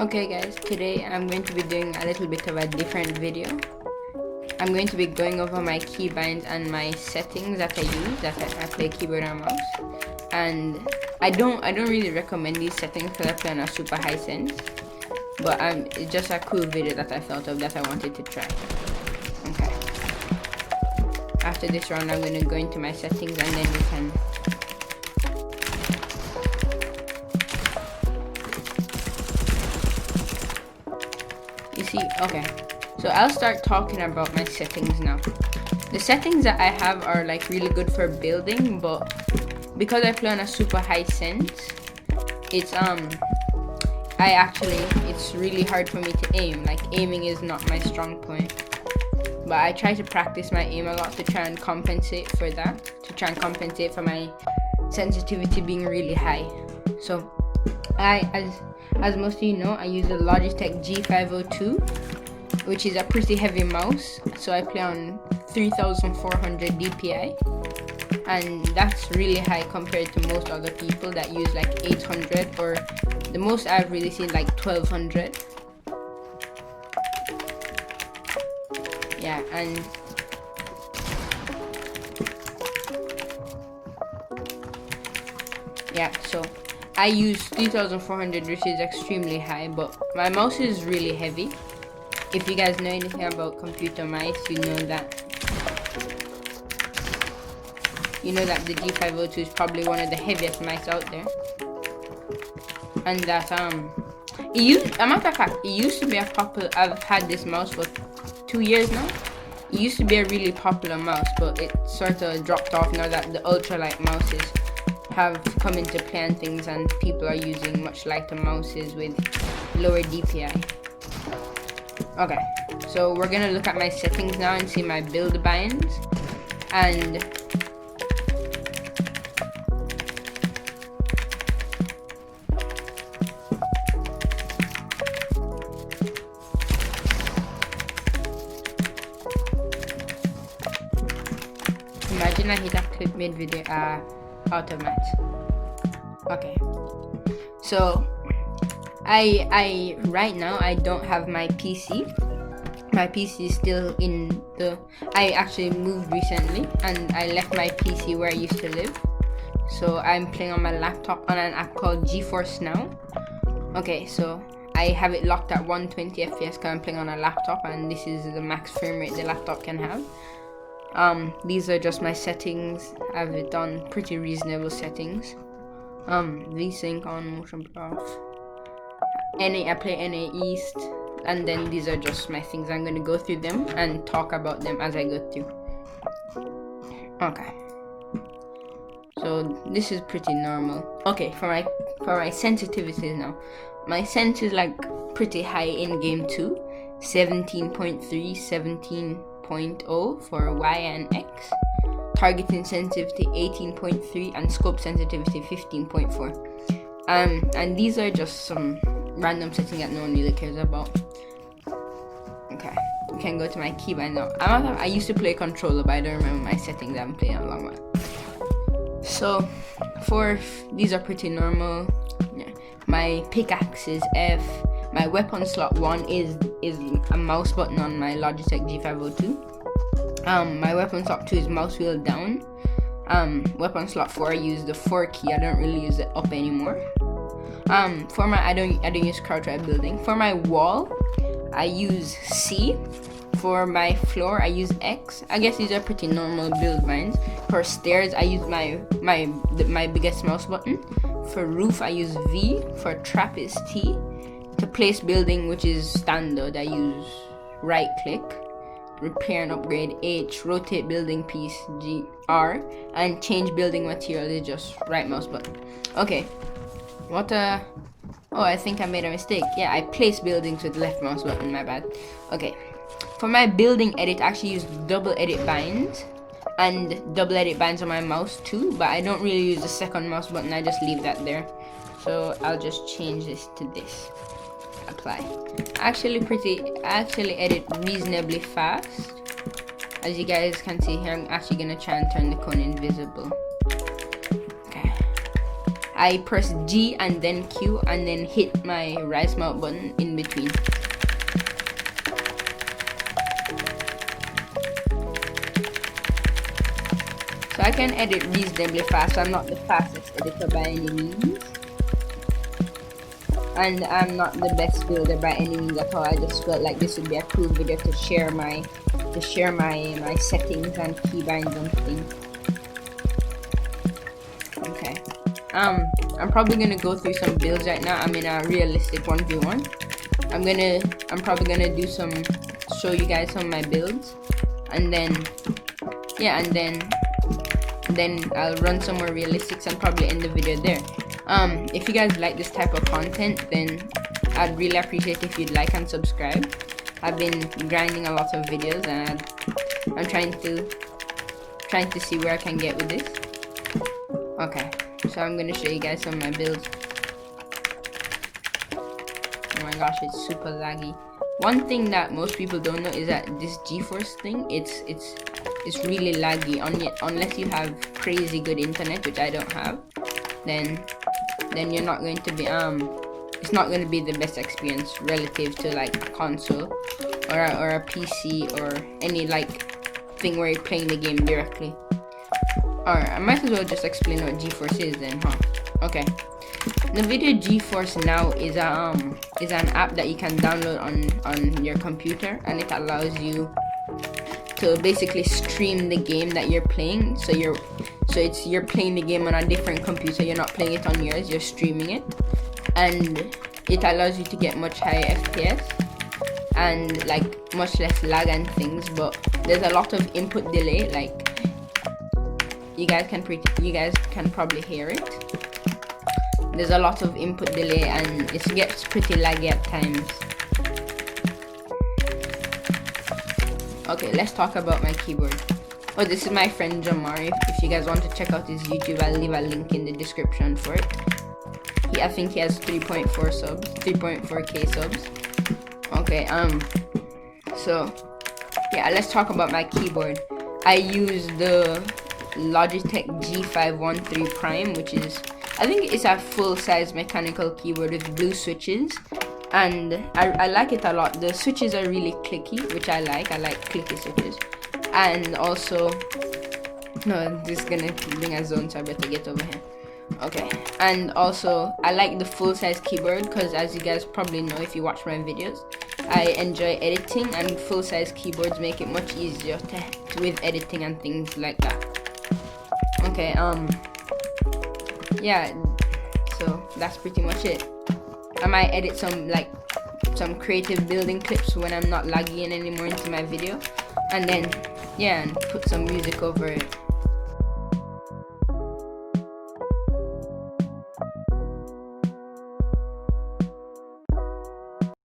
Okay guys, today I'm going to be doing a little bit of a different video. I'm going to be going over my keybinds and my settings that I use, that I play keyboard and mouse. And I don't really recommend these settings because I play on a super high sense. But it's just a cool video that I thought of that I wanted to try. Okay. After this round I'm going to go into my settings and then we can you see, okay, so I'll start talking about my settings now. The settings that I have are like really good for building, but because I play on a super high sense, it's really hard for me to aim. Like, aiming is not my strong point, but I try to practice my aim a lot to try and compensate for that, to try and compensate for my sensitivity being really high. So as most of you know, I use the Logitech G502, which is a pretty heavy mouse. So I play on 3400 DPI, and that's really high compared to most other people that use like 800, or the most I've really seen like 1200. Yeah, and yeah, so I use 3400, which is extremely high, but my mouse is really heavy. If you guys know anything about computer mice, you know that the G502 is probably one of the heaviest mice out there. And that a matter of fact, it used to be a popular. I've had this mouse for 2 years now. It used to be a really popular mouse, but it sort of dropped off now that the ultralight mouses have come into play and things, and people are using much lighter mouses with lower DPI. Okay, so we're gonna look at my settings now and see my build binds. And imagine I hit a clip mid video automat. Okay, so I right now I don't have my PC. My PC is still in the. I actually moved recently and I left my PC where I used to live. So I'm playing on my laptop on an app called GeForce Now. Okay, so I have it locked at 120 FPS because I'm playing on a laptop, and this is the max frame rate the laptop can have. These are just my settings. I've done pretty reasonable settings. VSync on, motion blur off. I play NA East, and then these are just my things. I'm gonna go through them and talk about them as I go through. Okay. So this is pretty normal. Okay, for my sensitivities now. My sense is like pretty high in game 2, 17.3, 17.0 for Y and X. Targeting sensitivity 18.3 and scope sensitivity 15.4. And these are just some random settings that no one really cares about. Okay, we can go to my keybind now. I used to play controller, but I don't remember my settings. I haven't played in a long while. So these are pretty normal. Yeah. My pickaxe is F. My weapon slot 1 is a mouse button on my Logitech G502. My weapon slot 2 is mouse wheel down. Weapon slot 4, I use the 4 key. I don't really use the up anymore. For my I don't use crouch while building. For my wall, I use C. For my floor, I use X. I guess these are pretty normal build binds. For stairs, I use my biggest mouse button. For roof, I use V. For trap is T. To place building, which is standard, I use right click. Repair and upgrade H. Rotate building piece G R. And change building material is just right mouse button. Okay. Oh, I think I made a mistake. Yeah, I place buildings with left mouse button, my bad. Okay. For my building edit, I actually use double edit binds. And double edit binds on my mouse too, but I don't really use the second mouse button, I just leave that there. So I'll just change this to this. Apply. I actually edit reasonably fast. As you guys can see here, I'm actually gonna try and turn the cone invisible. Okay. I press G and then Q and then hit my rise mount button in between. So I can edit reasonably fast. I'm not the fastest editor by any means, and I'm not the best builder by any means at all. I just felt like this would be a cool video to share my settings and keybinds and things. Okay. I'm probably gonna go through some builds right now. I'm in a realistic 1v1. I'm probably gonna do show you guys some of my builds, and then yeah, and then I'll run some more realistics and probably end the video there. If you guys like this type of content, then I'd really appreciate if you'd like and subscribe. I've been grinding a lot of videos, and I'm trying to see where I can get with this. Okay, so I'm gonna show you guys some of my builds. Oh my gosh, it's super laggy. One thing that most people don't know is that this GeForce thing, it's really laggy. Unless you have crazy good internet, which I don't have, then you're not going to be it's not going to be the best experience relative to like a console or a PC or any like thing where you're playing the game directly. Alright, I might as well just explain what GeForce is then, huh? Okay. NVIDIA GeForce Now is an app that you can download on your computer, and it allows you to basically stream the game that you're playing. So you're playing the game on a different computer. You're not playing it on yours. You're streaming it, and it allows you to get much higher FPS and like much less lag and things. But there's a lot of input delay. Like you guys can probably hear it. There's a lot of input delay, and it gets pretty laggy at times. Okay, let's talk about my keyboard. Oh, this is my friend Jamari. If you guys want to check out his YouTube, I'll leave a link in the description for it. I think he has 3.4k subs. Okay, so yeah, let's talk about my keyboard. I use the Logitech G513 Prime, which is, I think it's a full-size mechanical keyboard with blue switches, and I like it a lot. The switches are really clicky, which I like clicky switches. And also, no, this is gonna bring a zone, so I better get over here. Okay, and also I like the full-size keyboard because, as you guys probably know if you watch my videos, I enjoy editing, and full-size keyboards make it much easier with editing and things like that. Okay, yeah, so that's pretty much it. I might edit some creative building clips when I'm not lagging anymore into my video, and then yeah, and put some music over it.